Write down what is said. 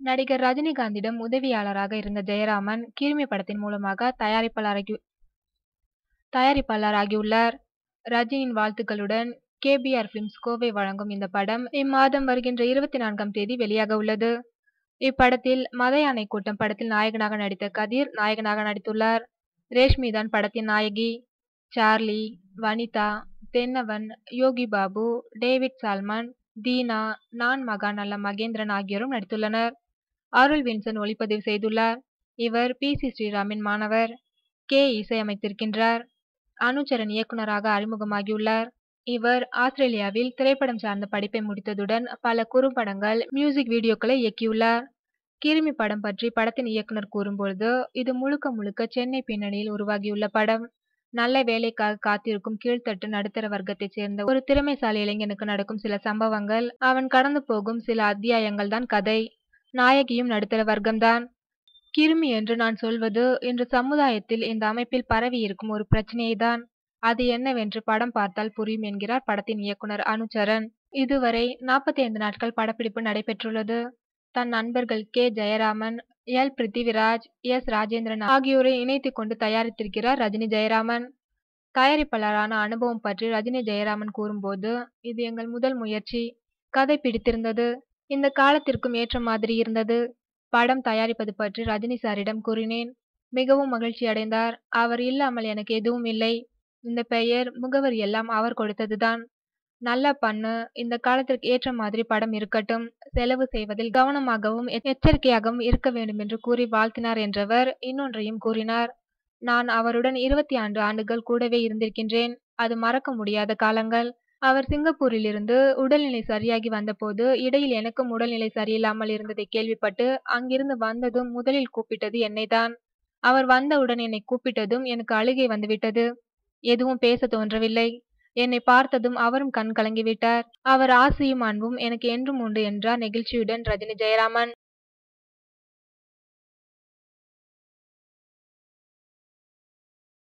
நடிகர் ரஜினிகாந்திடம் உதவியாளராக இருந்த ஜெயராமன் கிருமி படத்தின் மூலமாக தயாரிப்பாளராகியுள்ளார். ரஜினியின் வாழ்த்துக்களுடன் KBR பிலிம்ஸ் கோவை வழங்கும் இந்த படம் இம்மாதம் வருகின்ற 24ஆம் தேதி வெளியாக உள்ளது. இப்படத்தில் மத யானை கூட்டம் படத்தில் நாயகனாக நடித்த கதிர் நாயகனாக நடித்துள்ளார். ரேஷ்மி தான் படத்தின் நாயகி. சார்லி, வனிதா, தென்னவன், யோகி பாபு, டேவிட் சால்மன், தீனா, நான் மகாநல்ல மகேந்திரன் ஆகியோரும் நடித்துள்ளனர். அருள் வின்சன் ஒளிப்பதிவு செய்துள்ளார். இவர் PC ஸ்ரீராமின் மாணவர். இசையமைத்திருக்கின்றார். அனுச்சரன் இயக்குனராக அறிமுகமாகியுள்ளார். இவர் ஆஸ்திரேலியாவில் திரைப்படம் சார்ந்த படிப்பை முடித்ததுடன் பல குறும்படங்கள், மியூசிக் வீடியோக்களை இயக்கியுள்ளார். கிருமி படம் பற்றி படத்தின் இயக்குனர் கூறும்பொழுது, இது முழுக்க முழுக்க சென்னை பின்னணியில் உருவாகியுள்ள படம். நல்ல வேலைக்காக காத்திருக்கும் கீழ்த்தட்டு நடுத்தர வர்க்கத்தைச் சேர்ந்த ஒரு திறமைசாலி இளைஞனுக்கு நடக்கும் சில சம்பவங்கள், அவன் கடந்து போகும் சில அத்தியாயங்கள் தான் கதை. நாயகியும் நடுத்தர வர்க்கம்தான். கிருமி என்று நான் சொல்வது இன்று சமுதாயத்தில் இந்த அமைப்பில் பரவி இருக்கும் ஒரு பிரச்சனையை தான். அது என்னவென்று படம் பார்த்தால் புரியும் என்கிறார் படத்தின் இயக்குனர் அனுச்சரன். இதுவரை 45 நாட்கள் படப்பிடிப்பு நடைபெற்றுள்ளது. தன் நண்பர்கள் ஜெயராமன், பிருத்திவிராஜ், ராஜேந்திரன் ஆகியோரை இணைத்துக் கொண்டு தயாரித்திருக்கிறார் ரஜினி ஜெயராமன். தயாரிப்பாளரான அனுபவம் பற்றி ரஜினி ஜெயராமன் கூறும்போது, இது எங்கள் முதல் முயற்சி. கதை பிடித்திருந்தது. இந்த காலத்திற்கும் ஏற்ற மாதிரி இருந்தது. படம் தயாரிப்பது பற்றி ரஜினி சாரிடம் கூறினேன். மிகவும் மகிழ்ச்சி அடைந்தார். அவர் இல்லாமல் எனக்கு எதுவும் இல்லை. இந்த பெயர், முகவரி எல்லாம் அவர் கொடுத்ததுதான். நல்லா பண்ணு, இந்த காலத்திற்கு ஏற்ற மாதிரி படம் இருக்கட்டும், செலவு செய்வதில் கவனமாகவும் எச்சரிக்கையாகவும் இருக்க வேண்டும் என்று கூறி வாழ்த்தினார் என்றவர் இன்னொன்றையும் கூறினார். நான் அவருடன் 26 ஆண்டுகள் கூடவே இருந்திருக்கின்றேன். அது மறக்க முடியாத காலங்கள். அவர் சிங்கப்பூரிலிருந்து உடல்நிலை சரியாகி வந்தபோது இடையில் எனக்கும் உடல்நிலை சரியில்லாமல் இருந்ததை கேள்விப்பட்டு அங்கிருந்து வந்ததும் முதலில் கூப்பிட்டது என்னைதான். அவர் வந்தவுடன் என்னை கூப்பிட்டதும் எனக்கு அழுகை வந்துவிட்டது. எதுவும் பேச தோன்றவில்லை. என்னை பார்த்ததும் அவரும் கண் கலங்கிவிட்டார். அவர் ஆசையும் அன்பும் எனக்கு என்றும் உண்டு என்றார் நெகிழ்ச்சியுடன் ரஜினி ஜெயராமன்.